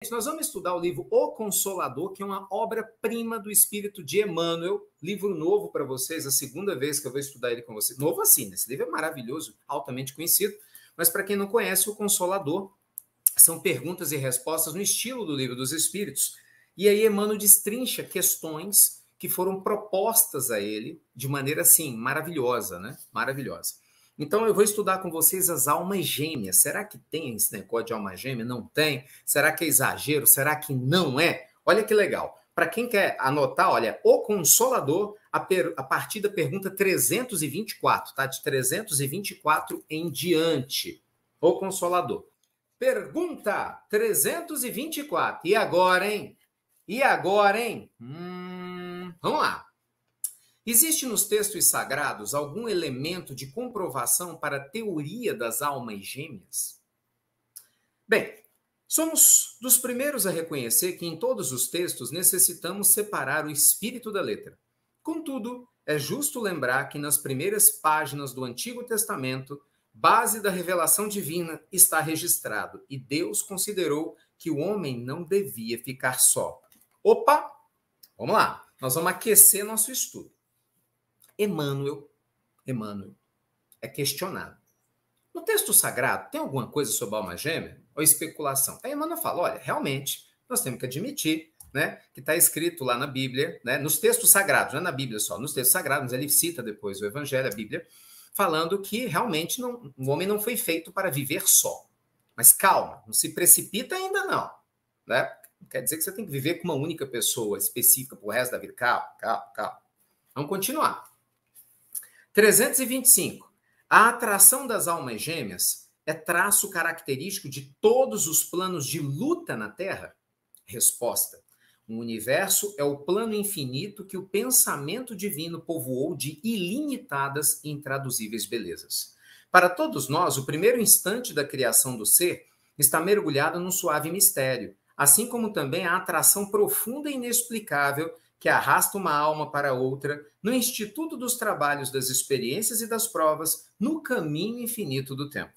Nós vamos estudar o livro O Consolador, que é uma obra-prima do espírito de Emmanuel, livro novo para vocês, a segunda vez que eu vou estudar ele com vocês. Novo assim, né? Esse livro é maravilhoso, altamente conhecido, mas para quem não conhece, O Consolador são perguntas e respostas no estilo do Livro dos Espíritos. E aí Emmanuel destrincha questões que foram propostas a ele de maneira, assim, maravilhosa, né? Maravilhosa. Então, eu vou estudar com vocês as almas gêmeas. Será que tem esse negócio de alma gêmea? Não tem? Será que é exagero? Será que não é? Olha que legal. Para quem quer anotar, olha, O Consolador, a partir da pergunta 324, tá? De 324 em diante. O Consolador. Pergunta 324. E agora, hein? E agora, hein? Vamos lá. Existe nos textos sagrados algum elemento de comprovação para a teoria das almas gêmeas? Bem, somos dos primeiros a reconhecer que em todos os textos necessitamos separar o espírito da letra. Contudo, é justo lembrar que nas primeiras páginas do Antigo Testamento, base da revelação divina, está registrado, e Deus considerou que o homem não devia ficar só. Opa! Vamos lá, nós vamos aquecer nosso estudo. Emmanuel é questionado. No texto sagrado, tem alguma coisa sobre alma gêmea ou especulação? Aí Emmanuel fala, olha, realmente, nós temos que admitir, né, que está escrito lá na Bíblia, né, nos textos sagrados, não é na Bíblia só, nos textos sagrados, ele cita depois o Evangelho, a Bíblia, falando que realmente o homem não foi feito para viver só. Mas calma, não se precipita ainda não. Né? Não quer dizer que você tem que viver com uma única pessoa específica para o resto da vida. Calma. Vamos continuar. 325. A atração das almas gêmeas é traço característico de todos os planos de luta na Terra? Resposta. O universo é o plano infinito que o pensamento divino povoou de ilimitadas e intraduzíveis belezas. Para todos nós, o primeiro instante da criação do ser está mergulhado num suave mistério, assim como também a atração profunda e inexplicável que arrasta uma alma para outra no instituto dos trabalhos, das experiências e das provas, no caminho infinito do tempo.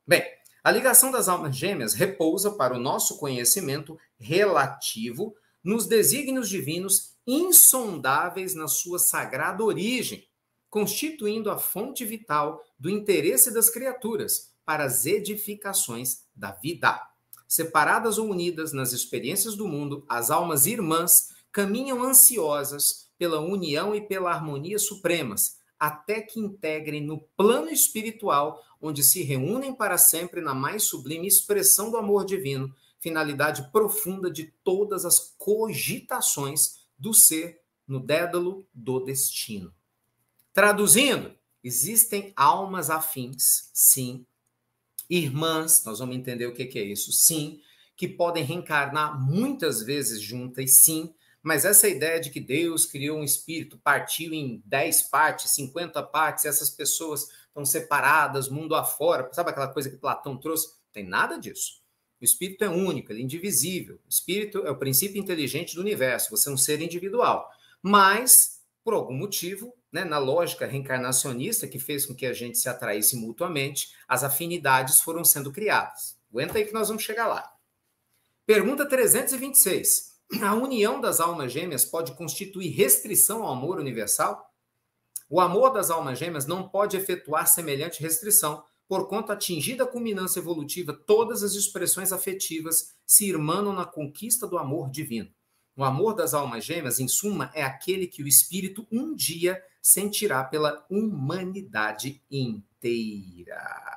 Bem, a ligação das almas gêmeas repousa para o nosso conhecimento relativo nos desígnios divinos insondáveis na sua sagrada origem, constituindo a fonte vital do interesse das criaturas para as edificações da vida. Separadas ou unidas nas experiências do mundo, as almas irmãs caminham ansiosas pela união e pela harmonia supremas, até que integrem no plano espiritual, onde se reúnem para sempre na mais sublime expressão do amor divino, finalidade profunda de todas as cogitações do ser no dédalo do destino. Traduzindo, existem almas afins, sim, irmãs, nós vamos entender o que é isso, sim, que podem reencarnar muitas vezes juntas, sim, mas essa ideia de que Deus criou um espírito, partiu em 10 partes, 50 partes, essas pessoas estão separadas, mundo afora, sabe aquela coisa que Platão trouxe? Não tem nada disso. O espírito é único, ele é indivisível. O espírito é o princípio inteligente do universo, você é um ser individual. Mas, por algum motivo, né, na lógica reencarnacionista que fez com que a gente se atraísse mutuamente, as afinidades foram sendo criadas. Aguenta aí que nós vamos chegar lá. Pergunta 326. A união das almas gêmeas pode constituir restrição ao amor universal? O amor das almas gêmeas não pode efetuar semelhante restrição, porquanto, atingida a culminância evolutiva, todas as expressões afetivas se irmanam na conquista do amor divino. O amor das almas gêmeas, em suma, é aquele que o espírito um dia sentirá pela humanidade inteira.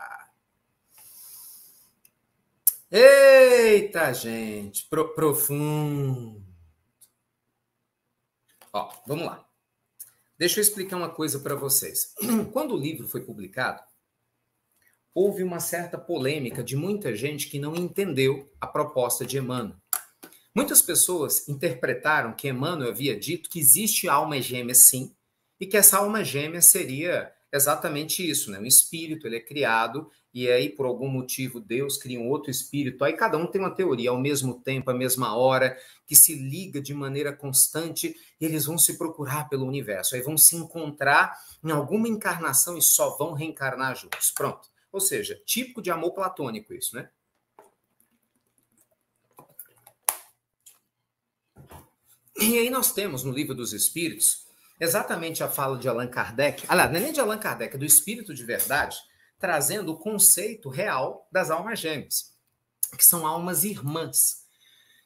Eita, gente, profundo. Ó, vamos lá. Deixa eu explicar uma coisa para vocês. Quando o livro foi publicado, houve uma certa polêmica de muita gente que não entendeu a proposta de Emmanuel. Muitas pessoas interpretaram que Emmanuel havia dito que existe alma gêmea, sim, e que essa alma gêmea seria exatamente isso, né? Um espírito, ele é criado, e aí, por algum motivo, Deus cria um outro espírito. Aí cada um tem uma teoria, ao mesmo tempo, à mesma hora, que se liga de maneira constante, e eles vão se procurar pelo universo. Aí vão se encontrar em alguma encarnação e só vão reencarnar juntos. Pronto. Ou seja, típico de amor platônico isso, né? E aí nós temos no Livro dos Espíritos exatamente a fala de Allan Kardec, aliás, não é nem de Allan Kardec, é do Espírito de Verdade, trazendo o conceito real das almas gêmeas, que são almas irmãs,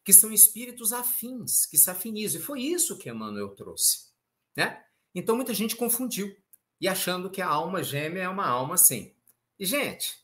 que são espíritos afins, que se afinizam. E foi isso que Emmanuel trouxe, né? Então muita gente confundiu, e achando que a alma gêmea é uma alma assim. E, gente,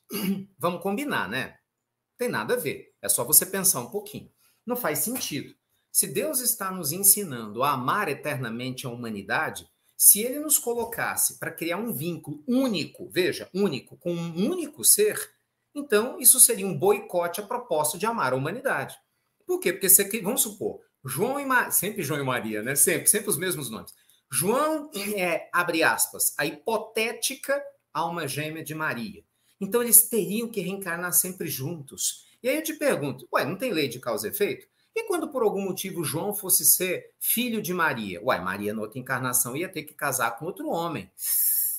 vamos combinar, né? Não tem nada a ver. É só você pensar um pouquinho. Não faz sentido. Se Deus está nos ensinando a amar eternamente a humanidade, se ele nos colocasse para criar um vínculo único, veja, único, com um único ser, então isso seria um boicote à proposta de amar a humanidade. Por quê? Porque, vamos supor, João e Maria, sempre João e Maria, né? Sempre os mesmos nomes. João é, abre aspas, a hipotética alma gêmea de Maria. Então eles teriam que reencarnar sempre juntos. E aí eu te pergunto, ué, não tem lei de causa e efeito? E quando por algum motivo João fosse ser filho de Maria? Ué, Maria na outra encarnação ia ter que casar com outro homem.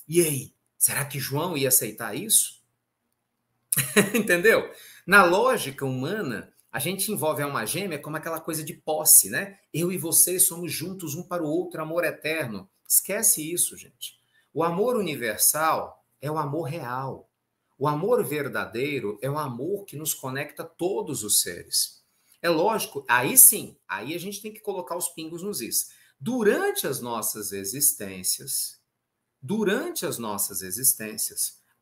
E aí, será que João ia aceitar isso? Entendeu? Na lógica humana, a gente envolve a alma gêmea como aquela coisa de posse, né? Eu e você somos juntos um para o outro, amor eterno. Esquece isso, gente. O amor universal é o amor real. O amor verdadeiro é o amor que nos conecta a todos os seres. É lógico, aí sim, aí a gente tem que colocar os pingos nos is. Durante as nossas existências,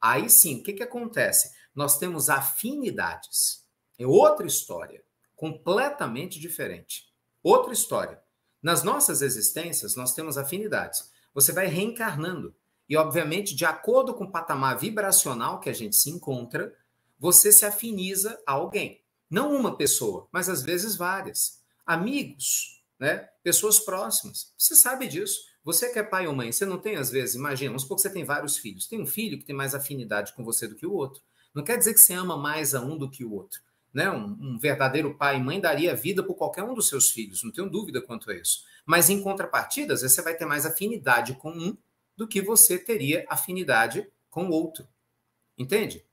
aí sim, o que acontece? Nós temos afinidades. É outra história, completamente diferente. Outra história. Nas nossas existências, nós temos afinidades. Você vai reencarnando. E, obviamente, de acordo com o patamar vibracional que a gente se encontra, você se afiniza a alguém. Não uma pessoa, mas às vezes várias. Amigos, né? Pessoas próximas. Você sabe disso. Você que é pai ou mãe, você não tem, às vezes, imagina, vamos supor que você tem vários filhos. Tem um filho que tem mais afinidade com você do que o outro. Não quer dizer que você ama mais a um do que o outro. Né? Um verdadeiro pai e mãe daria vida por qualquer um dos seus filhos, não tenho dúvida quanto a isso. Mas, em contrapartida, às vezes você vai ter mais afinidade com um do que você teria afinidade com o outro. Entende?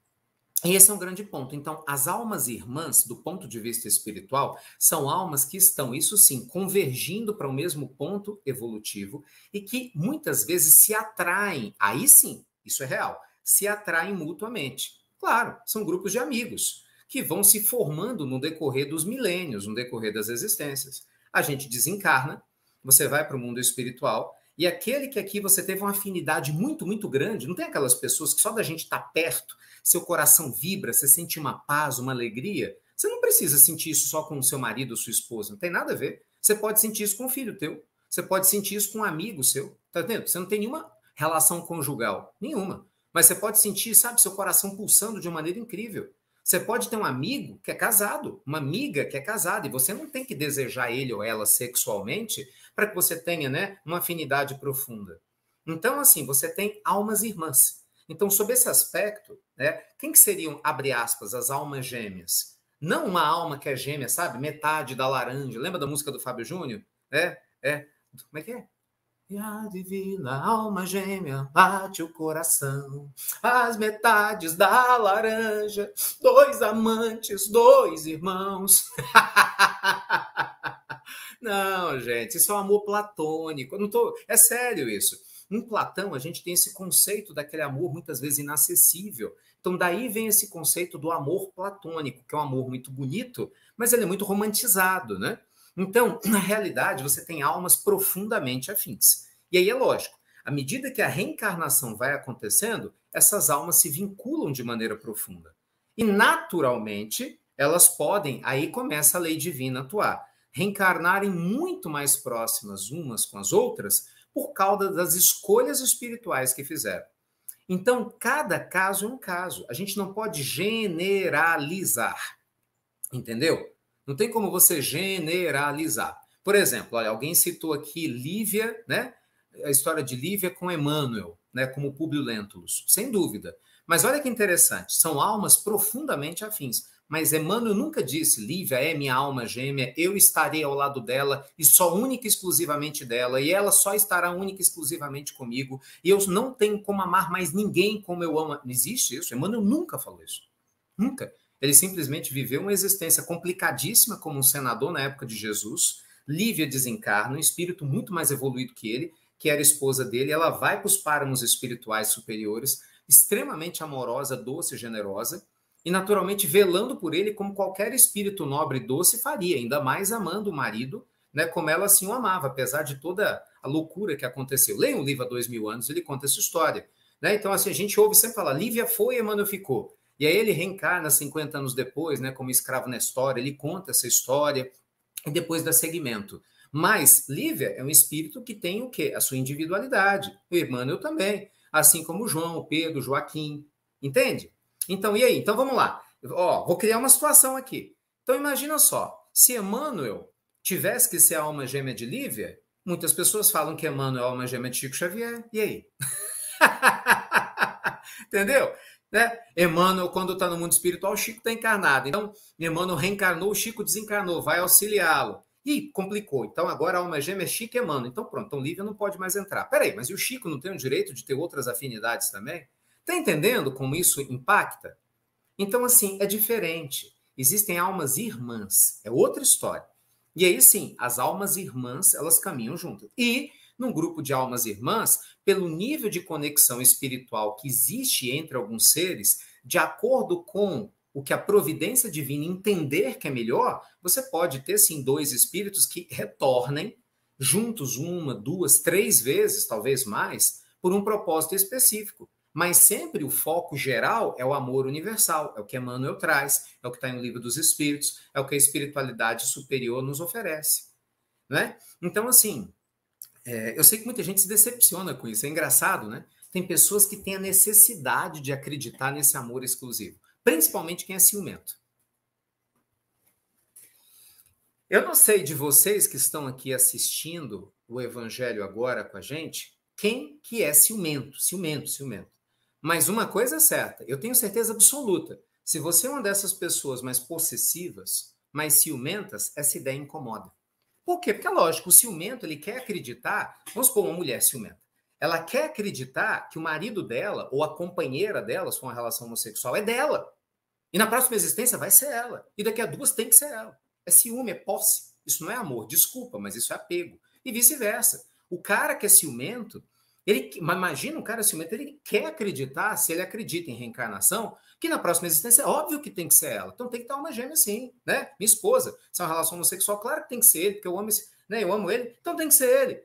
E esse é um grande ponto. Então, as almas irmãs, do ponto de vista espiritual, são almas que estão, isso sim, convergindo para o mesmo ponto evolutivo e que muitas vezes se atraem, aí sim, isso é real, se atraem mutuamente. Claro, são grupos de amigos que vão se formando no decorrer dos milênios, no decorrer das existências. A gente desencarna, você vai para o mundo espiritual, e aquele que aqui você teve uma afinidade muito, muito grande, não tem aquelas pessoas que só da gente estar perto, seu coração vibra, você sente uma paz, uma alegria. Você não precisa sentir isso só com o seu marido ou sua esposa, não tem nada a ver. Você pode sentir isso com um filho teu, você pode sentir isso com um amigo seu, tá vendo? Você não tem nenhuma relação conjugal, nenhuma. Mas você pode sentir, sabe, seu coração pulsando de uma maneira incrível. Você pode ter um amigo que é casado, uma amiga que é casada, e você não tem que desejar ele ou ela sexualmente para que você tenha, né, uma afinidade profunda. Então, assim, você tem almas irmãs. Então, sob esse aspecto, né, quem que seriam, abre aspas, as almas gêmeas? Não uma alma que é gêmea, sabe? Metade da laranja. Lembra da música do Fábio Júnior? Como é que é? E a divina alma gêmea bate o coração, as metades da laranja, dois amantes, dois irmãos. Não, gente, isso é um amor platônico. Eu não tô... É sério isso. Em Platão, a gente tem esse conceito daquele amor muitas vezes inacessível. Então, daí vem esse conceito do amor platônico, que é um amor muito bonito, mas ele é muito romantizado, né? Então, na realidade, você tem almas profundamente afins. E aí é lógico, à medida que a reencarnação vai acontecendo, essas almas se vinculam de maneira profunda. E, naturalmente, elas podem, aí começa a lei divina a atuar, reencarnarem muito mais próximas umas com as outras por causa das escolhas espirituais que fizeram. Então, cada caso é um caso. A gente não pode generalizar. Entendeu? Não tem como você generalizar. Por exemplo, olha, alguém citou aqui Lívia, né? A história de Lívia com Emmanuel, né? Como Públio Lentulus. Sem dúvida. Mas olha que interessante. São almas profundamente afins. Mas Emmanuel nunca disse, Lívia é minha alma gêmea, eu estarei ao lado dela e só única e exclusivamente dela, e ela só estará única e exclusivamente comigo, e eu não tenho como amar mais ninguém como eu amo. Não existe isso. Emmanuel nunca falou isso. Nunca. Ele simplesmente viveu uma existência complicadíssima como um senador na época de Jesus, Lívia desencarna, um espírito muito mais evoluído que ele, que era esposa dele, ela vai para os páramos espirituais superiores, extremamente amorosa, doce, generosa, e naturalmente velando por ele como qualquer espírito nobre e doce faria, ainda mais amando o marido, né, como ela assim o amava, apesar de toda a loucura que aconteceu. Leiam o livro Há 2000 anos, ele conta essa história. Né? Então, assim, a gente ouve sempre falar, Lívia foi e Emmanuel ficou. E aí ele reencarna 50 anos depois, né, como escravo na história, ele conta essa história, e depois dá seguimento. Mas Lívia é um espírito que tem o quê? A sua individualidade. O Emmanuel também. Assim como o João, o Pedro, o Joaquim. Entende? Então, e aí? Então, vamos lá. Ó, vou criar uma situação aqui. Então, imagina só. Se Emmanuel tivesse que ser a alma gêmea de Lívia, muitas pessoas falam que Emmanuel é a alma gêmea de Chico Xavier. E aí? Entendeu? Né? Emmanuel, quando está no mundo espiritual, o Chico está encarnado. Então, Emmanuel reencarnou, o Chico desencarnou, vai auxiliá-lo. E complicou. Então, agora a alma gêmea é Chico e Emmanuel. Então, pronto, então Lívia não pode mais entrar. Peraí, mas e o Chico não tem o direito de ter outras afinidades também? Está entendendo como isso impacta? Então, assim, é diferente. Existem almas irmãs, é outra história. E aí, sim, as almas irmãs, elas caminham juntas. E, num grupo de almas irmãs, pelo nível de conexão espiritual que existe entre alguns seres, de acordo com o que a providência divina entender que é melhor, você pode ter, sim, dois espíritos que retornem juntos uma, duas, três vezes, talvez mais, por um propósito específico. Mas sempre o foco geral é o amor universal, é o que Emmanuel traz, é o que está no Livro dos Espíritos, é o que a espiritualidade superior nos oferece. Né? Então, assim, eu sei que muita gente se decepciona com isso, é engraçado, né? Tem pessoas que têm a necessidade de acreditar nesse amor exclusivo, principalmente quem é ciumento. Eu não sei de vocês que estão aqui assistindo o Evangelho agora com a gente, quem que é ciumento. Mas uma coisa é certa, eu tenho certeza absoluta, se você é uma dessas pessoas mais possessivas, mais ciumentas, essa ideia incomoda. Por quê? Porque, lógico, o ciumento, ele quer acreditar, vamos supor, uma mulher ciumenta, ela quer acreditar que o marido dela, ou a companheira dela, se for uma relação homossexual, é dela. E na próxima existência vai ser ela. E daqui a 2 tem que ser ela. É ciúme, é posse. Isso não é amor, desculpa, mas isso é apego. E vice-versa. O cara que é ciumento, imagina um cara ciumento, ele quer acreditar, se ele acredita em reencarnação, que na próxima existência é óbvio que tem que ser ela. Então tem que estar uma gêmea sim, né? Minha esposa, se é uma relação homossexual, claro que tem que ser ele, porque eu amo ele, então tem que ser ele.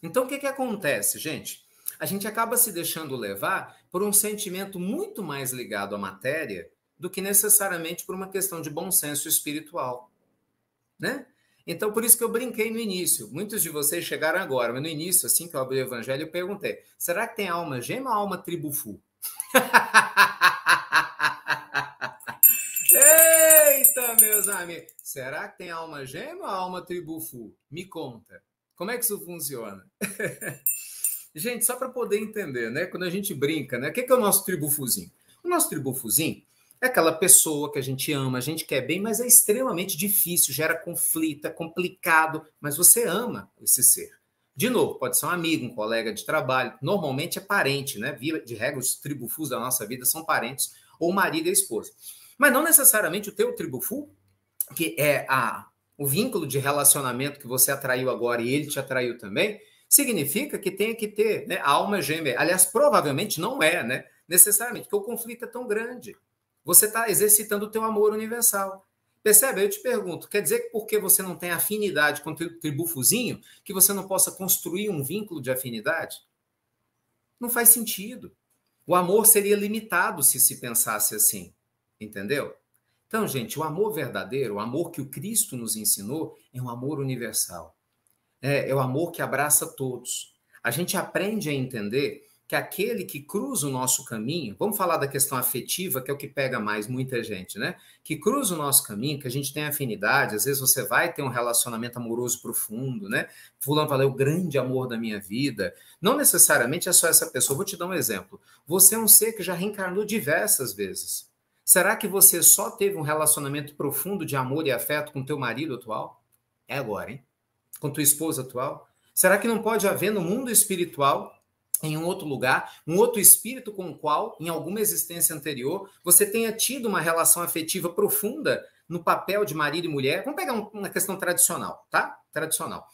Então o que acontece, gente? A gente acaba se deixando levar por um sentimento muito mais ligado à matéria do que necessariamente por uma questão de bom senso espiritual, né? Então, por isso que eu brinquei no início. Muitos de vocês chegaram agora, mas no início, assim que eu abri o evangelho, eu perguntei, será que tem alma gêmea ou alma tribufu? Eita, meus amigos! Será que tem alma gêmea ou alma tribufu? Me conta. Como é que isso funciona? Gente, só para poder entender, né? Quando a gente brinca, né? O que é o nosso tribufuzinho? O nosso tribufuzinho é aquela pessoa que a gente ama, a gente quer bem, mas é extremamente difícil, gera conflito, é complicado, mas você ama esse ser. De novo, pode ser um amigo, um colega de trabalho, normalmente é parente, né? Via de regra, os tribufus da nossa vida são parentes, ou marido e esposa. Mas não necessariamente o teu tribufu, que é o vínculo de relacionamento que você atraiu agora e ele te atraiu também, significa que tem que ter, né, a alma gêmea. Aliás, provavelmente não é, né? Necessariamente, porque o conflito é tão grande. Você está exercitando o teu amor universal. Percebe? Eu te pergunto, quer dizer que porque você não tem afinidade com o tribufuzinho, que você não possa construir um vínculo de afinidade? Não faz sentido. O amor seria limitado se pensasse assim, entendeu? Então, gente, o amor verdadeiro, o amor que o Cristo nos ensinou, é um amor universal. É o amor que abraça todos. A gente aprende a entender que aquele que cruza o nosso caminho, vamos falar da questão afetiva, que é o que pega mais muita gente, né? Que cruza o nosso caminho, que a gente tem afinidade, às vezes você vai ter um relacionamento amoroso profundo, né? Fulano fala, é o grande amor da minha vida. Não necessariamente é só essa pessoa. Vou te dar um exemplo. Você é um ser que já reencarnou diversas vezes. Será que você só teve um relacionamento profundo de amor e afeto com teu marido atual? É agora, hein? Com tua esposa atual? Será que não pode haver no mundo espiritual em um outro lugar, um outro espírito com o qual, em alguma existência anterior, você tenha tido uma relação afetiva profunda no papel de marido e mulher. Vamos pegar uma questão tradicional, tá? Tradicional.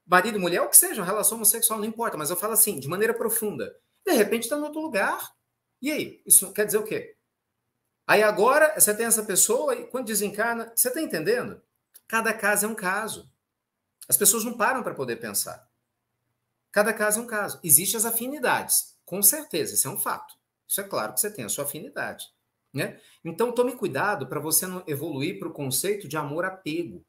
Marido e mulher, ou que seja, uma relação homossexual, não importa, mas eu falo assim, de maneira profunda. De repente está em outro lugar. E aí? Isso quer dizer o quê? Aí agora você tem essa pessoa e quando desencarna, você está entendendo? Cada caso é um caso. As pessoas não param para poder pensar. Cada caso é um caso. Existem as afinidades, com certeza, isso é um fato. Isso é claro que você tem a sua afinidade. Né? Então tome cuidado para você não evoluir para o conceito de amor-apego.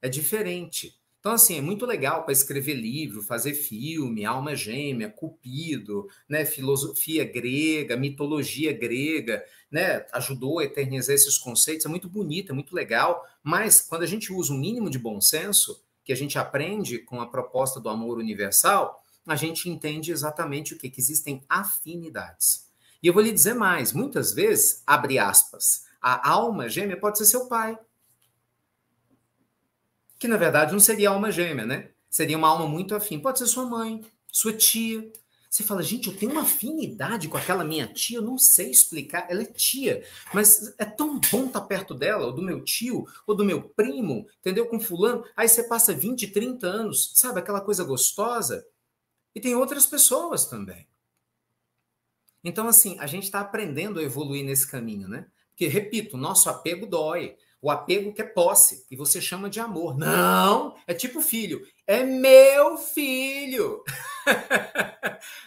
É diferente. Então, assim, é muito legal para escrever livro, fazer filme, Alma Gêmea, Cupido, né, filosofia grega, mitologia grega, né, ajudou a eternizar esses conceitos, é muito bonito, é muito legal, mas quando a gente usa um mínimo de bom senso, que a gente aprende com a proposta do amor universal, a gente entende exatamente o que existem afinidades. E eu vou lhe dizer mais, muitas vezes, abre aspas, a alma gêmea pode ser seu pai, que na verdade não seria alma gêmea, né? Seria uma alma muito afim. Pode ser sua mãe, sua tia. Você fala, gente, eu tenho uma afinidade com aquela minha tia, eu não sei explicar, ela é tia, mas é tão bom estar perto dela, ou do meu tio, ou do meu primo, entendeu? Com fulano. Aí você passa 20, 30 anos, sabe? Aquela coisa gostosa. E tem outras pessoas também. Então, assim, a gente está aprendendo a evoluir nesse caminho, né? Porque, repito, o nosso apego dói. O apego que é posse, e você chama de amor. Não, é tipo filho. É meu filho.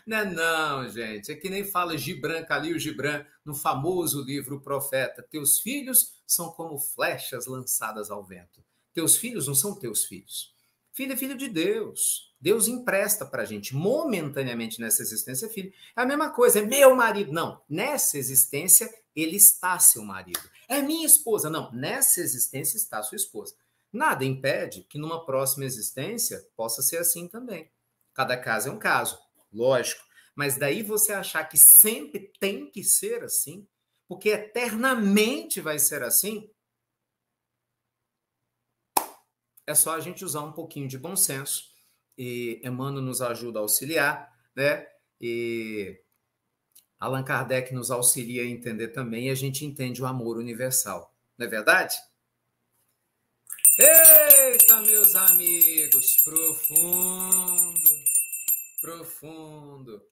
Não, não, gente. É que nem fala Gibran, Khalil Gibran, no famoso livro O Profeta. Teus filhos são como flechas lançadas ao vento. Teus filhos não são teus filhos. Filho é filho de Deus. Deus empresta para a gente, momentaneamente nessa existência, é filho. É a mesma coisa, é meu marido. Não, nessa existência, ele está seu marido. É minha esposa. Não, nessa existência está sua esposa. Nada impede que numa próxima existência possa ser assim também. Cada caso é um caso, lógico. Mas daí você achar que sempre tem que ser assim, porque eternamente vai ser assim, é só a gente usar um pouquinho de bom senso. E Emmanuel nos ajuda a auxiliar, né? E Allan Kardec nos auxilia a entender também, e a gente entende o amor universal. Não é verdade? Eita, meus amigos, profundo, profundo.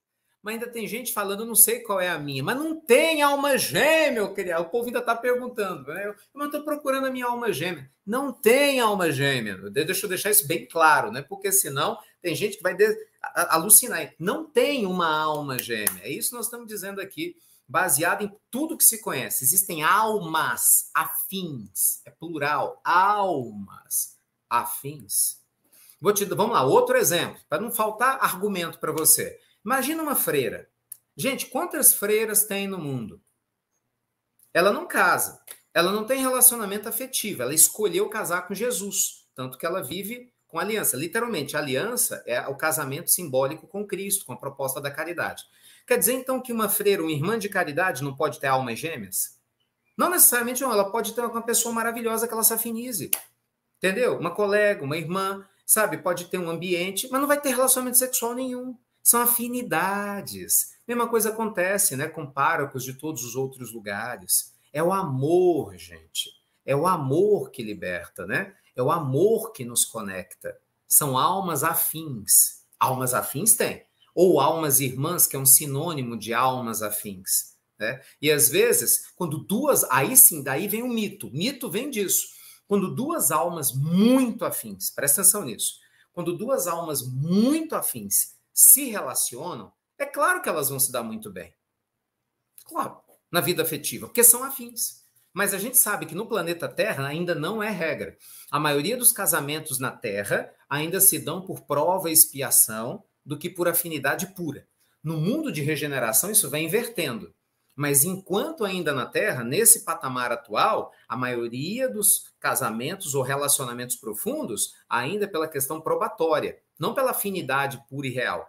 Mas ainda tem gente falando, eu não sei qual é a minha, mas não tem alma gêmea, eu queria. O povo ainda está perguntando, né? Eu estou procurando a minha alma gêmea. Não tem alma gêmea. Deixa eu deixar isso bem claro, né? Porque senão tem gente que vai alucinar. Não tem uma alma gêmea. É isso que nós estamos dizendo aqui, baseado em tudo que se conhece. Existem almas afins, é plural, almas afins. Vamos lá, outro exemplo, para não faltar argumento para você. Imagina uma freira. Gente, quantas freiras tem no mundo? Ela não casa, ela não tem relacionamento afetivo, ela escolheu casar com Jesus, tanto que ela vive com aliança. Literalmente, a aliança é o casamento simbólico com Cristo, com a proposta da caridade. Quer dizer, então, que uma freira, uma irmã de caridade, não pode ter almas gêmeas? Não necessariamente, não. Ela pode ter uma pessoa maravilhosa que ela se afinize. Entendeu? Uma colega, uma irmã, sabe? Pode ter um ambiente, mas não vai ter relacionamento sexual nenhum. São afinidades. Mesma coisa acontece, né, com párocos de todos os outros lugares. É o amor, gente. É o amor que liberta, né? É o amor que nos conecta. São almas afins. Almas afins tem. Ou almas irmãs, que é um sinônimo de almas afins. Né? E às vezes, quando duas. Aí sim, daí vem o mito. Mito vem disso. Quando duas almas muito afins, presta atenção nisso, quando duas almas muito afins se relacionam, é claro que elas vão se dar muito bem. Claro, na vida afetiva, porque são afins. Mas a gente sabe que no planeta Terra ainda não é regra. A maioria dos casamentos na Terra ainda se dão por prova e expiação do que por afinidade pura. No mundo de regeneração, isso vai invertendo. Mas enquanto ainda na Terra, nesse patamar atual, a maioria dos casamentos ou relacionamentos profundos ainda é pela questão probatória, não pela afinidade pura e real.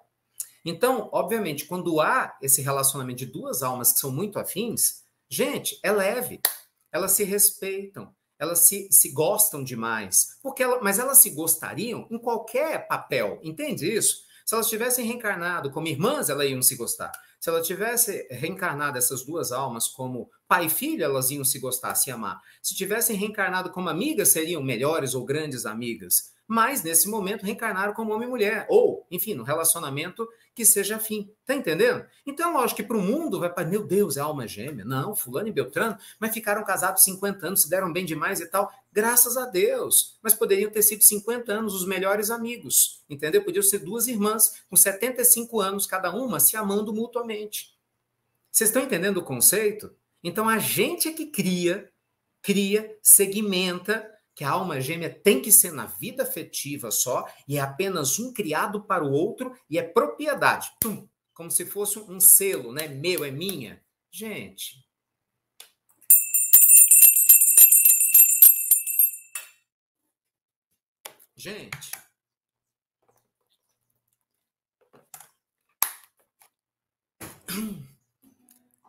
Então, obviamente, quando há esse relacionamento de duas almas que são muito afins, gente, é leve, elas se respeitam, elas se gostam demais, mas elas se gostariam em qualquer papel, entende isso? Se elas tivessem reencarnado como irmãs, elas iam se gostar. Se ela tivesse reencarnado essas duas almas como pai e filho, elas iam se gostar, se amar. Se tivessem reencarnado como amigas, seriam melhores ou grandes amigas. Mas, nesse momento, reencarnaram como homem e mulher. Ou, enfim, no relacionamento que seja afim. Tá entendendo? Então, lógico que para o mundo vai para, meu Deus, é alma gêmea. Não, fulano e Beltrano, mas ficaram casados 50 anos, se deram bem demais e tal. Graças a Deus. Mas poderiam ter sido 50 anos os melhores amigos. Entendeu? Podiam ser duas irmãs com 75 anos cada uma, se amando mutuamente. Vocês estão entendendo o conceito? Então, a gente é que cria, segmenta, que a alma gêmea tem que ser na vida afetiva só, e é apenas um criado para o outro, e é propriedade. Pum, como se fosse um selo, né? Meu, é minha. Gente. Gente.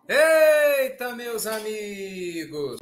Eita, meus amigos!